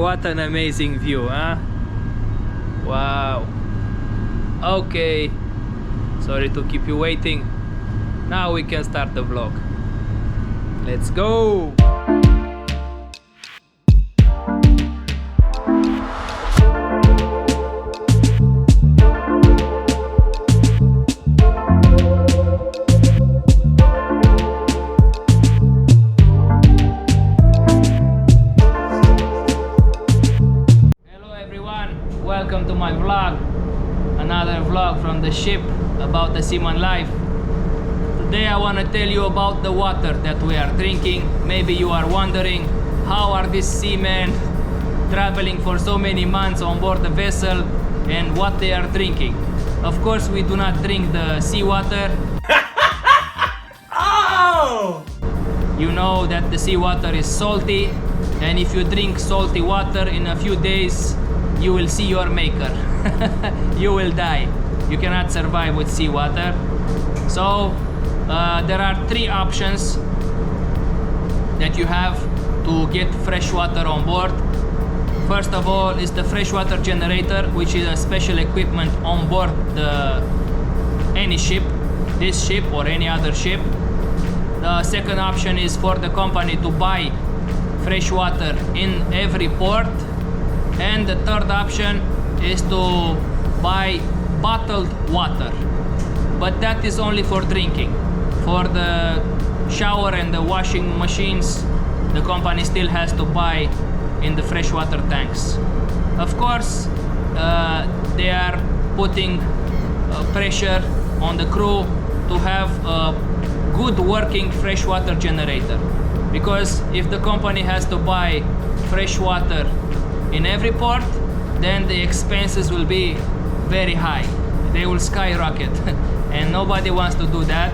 What an amazing view, huh? Wow. Okay, sorry to keep you waiting. Now we can start the vlog. Let's go! Welcome to my vlog, another vlog from the ship about the seaman life. Today I want to tell you about the water that we are drinking. Maybe you are wondering, how are these seamen traveling for so many months on board the vessel and what they are drinking. Of course we do not drink the seawater. Oh! You know that the seawater is salty, and if you drink salty water in a few days you will see your maker. You will die. You cannot survive with seawater. So there are three options that you have to get fresh water on board. First of all is the freshwater generator, which is a special equipment on board any ship, this ship or any other ship. The second option is for the company to buy fresh water in every port. And the third option is to buy bottled water, but that is only for drinking. For the shower and the washing machines, the company still has to buy in the freshwater tanks. Of course, they are putting pressure on the crew to have a good working freshwater generator, because if the company has to buy fresh water in every port, then the expenses will be very high. They will skyrocket and nobody wants to do that.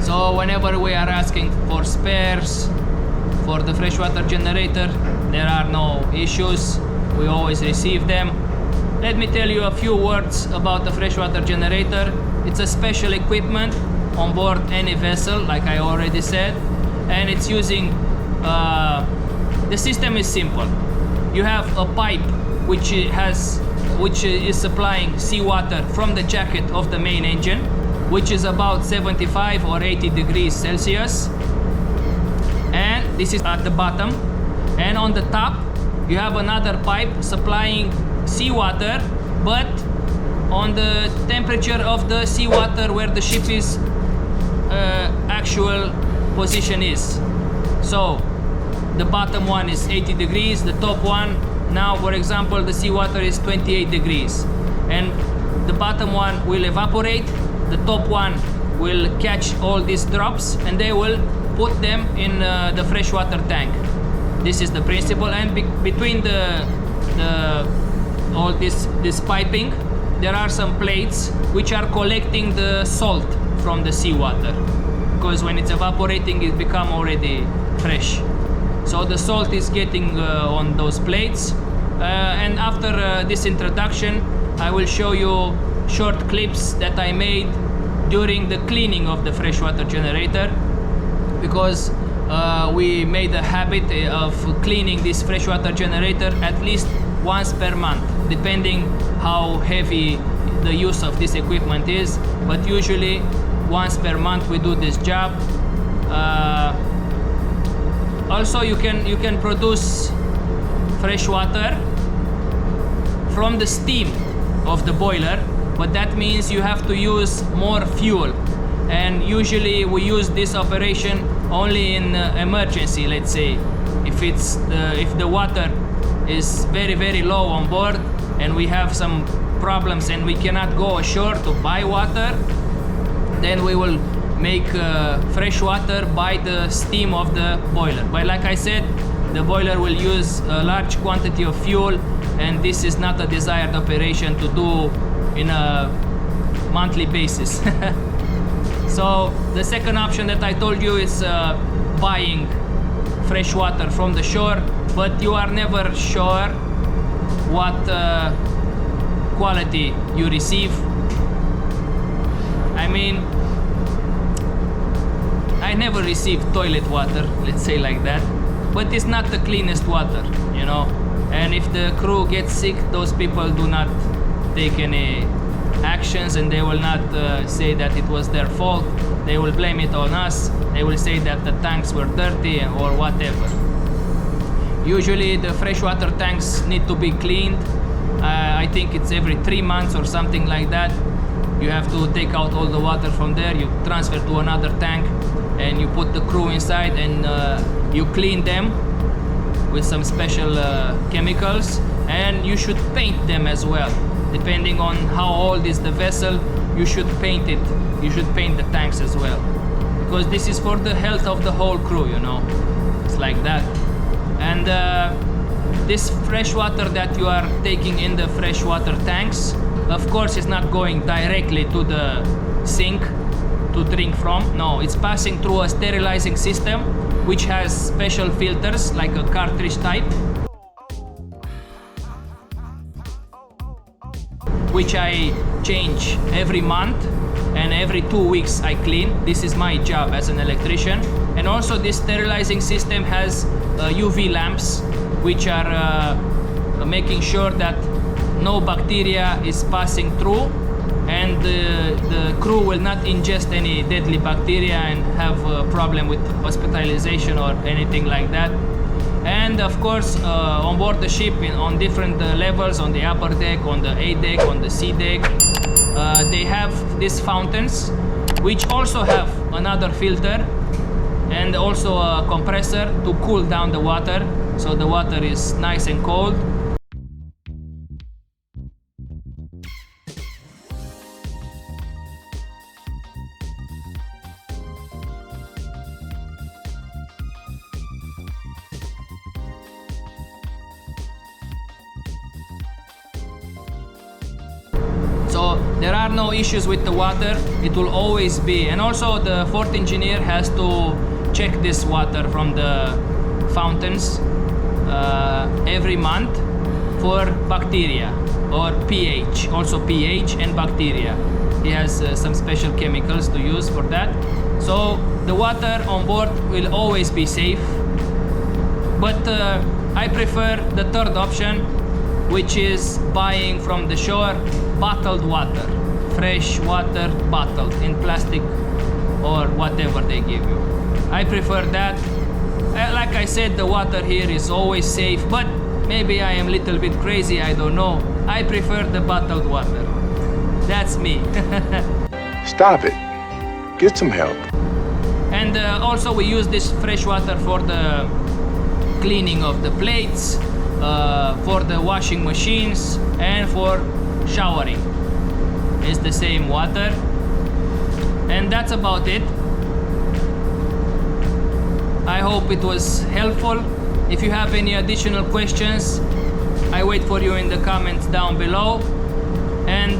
So whenever we are asking for spares for the freshwater generator, there are no issues. We always receive them. Let me tell you a few words about the freshwater generator. It's a special equipment on board any vessel, like I already said, and it's using the system is simple. You have a pipe which is supplying seawater from the jacket of the main engine, which is about 75 or 80 degrees Celsius. And this is at the bottom. And on the top, you have another pipe supplying seawater, but on the temperature of the seawater where the ship is actual position is. So the bottom one is 80 degrees, the top one, now for example the seawater is 28 degrees, and the bottom one will evaporate, the top one will catch all these drops and they will put them in the freshwater tank. This is the principle, and between all this piping there are some plates which are collecting the salt from the seawater, because when it's evaporating it become already fresh. So the salt is getting on those plates, and after this introduction I will show you short clips that I made during the cleaning of the freshwater generator, because we made a habit of cleaning this freshwater generator at least once per month, depending how heavy the use of this equipment is, but usually once per month we do this job. Also, you can produce fresh water from the steam of the boiler, but that means you have to use more fuel. And usually we use this operation only in emergency. Let's say if the water is very low on board and we have some problems and we cannot go ashore to buy water, then we will make fresh water by the steam of the boiler. But like I said, the boiler will use a large quantity of fuel, and this is not a desired operation to do in a monthly basis. So the second option that I told you is buying fresh water from the shore, but you are never sure what quality you receive. I mean, I never received toilet water, let's say like that. but it's not the cleanest water, you know. And if the crew gets sick, those people do not take any actions, and they will not say that it was their fault. They will blame it on us. They will say that the tanks were dirty or whatever. Usually the freshwater tanks need to be cleaned. I think it's every 3 months or something like that. You have to take out all the water from there, you transfer to another tank, and you put the crew inside, and you clean them with some special chemicals, and you should paint them as well. Depending on how old is the vessel, you should paint it. You should paint the tanks as well, because this is for the health of the whole crew, you know. It's like that. And this fresh water that you are taking in the freshwater tanks, of course, is not going directly to the sink to drink from. No, it's passing through a sterilizing system which has special filters, like a cartridge type, which I change every month, and every 2 weeks I clean. This is my job as an electrician. And also this sterilizing system has UV lamps, which are making sure that no bacteria is passing through, and the crew will not ingest any deadly bacteria and have a problem with hospitalization or anything like that. And of course, on board the ship, on different levels, on the upper deck, on the A deck, on the C deck, they have these fountains, which also have another filter and also a compressor to cool down the water, so the water is nice and cold. So there are no issues with the water, it will always be. And also the fourth engineer has to check this water from the fountains every month for bacteria or pH, also pH and bacteria. He has some special chemicals to use for that. So the water on board will always be safe, but I prefer the third option, which is buying from the shore bottled water, fresh water bottled in plastic or whatever they give you. I prefer that. Like I said, the water here is always safe, but maybe I am a little bit crazy, I don't know. I prefer the bottled water. That's me. Stop it. Get some help. And also we use this fresh water for the cleaning of the plates, for the washing machines, and for showering. It's the same water. And that's about it. I hope it was helpful. If you have any additional questions, I wait for you in the comments down below. And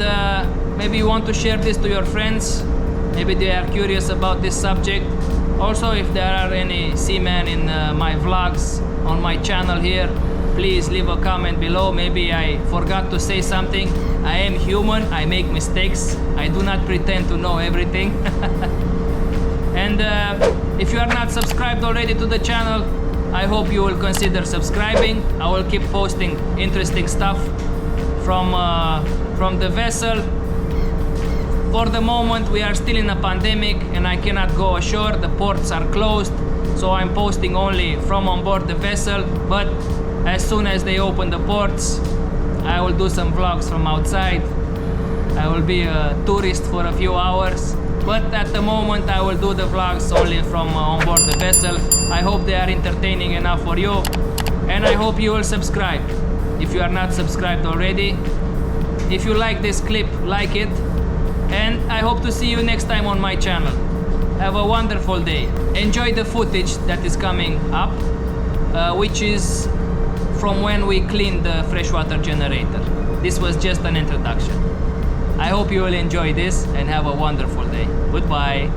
maybe you want to share this to your friends. Maybe they are curious about this subject. Also, if there are any seamen in my vlogs on my channel here, please leave a comment below. Maybe I forgot to say something. I am human, I make mistakes. I do not pretend to know everything. And if you are not subscribed already to the channel, I hope you will consider subscribing. I will keep posting interesting stuff from the vessel. For the moment, we are still in a pandemic and I cannot go ashore. The ports are closed, so I'm posting only from on board the vessel. But as soon as they open the ports, I will do some vlogs from outside. I will be a tourist for a few hours, but at the moment I will do the vlogs only from on board the vessel. I hope they are entertaining enough for you, and I hope you will subscribe if you are not subscribed already. If you like this clip, like it, and I hope to see you next time on my channel. Have a wonderful day. Enjoy the footage that is coming up, which is from when we cleaned the freshwater generator. This was just an introduction. I hope you will enjoy this and have a wonderful day. Goodbye.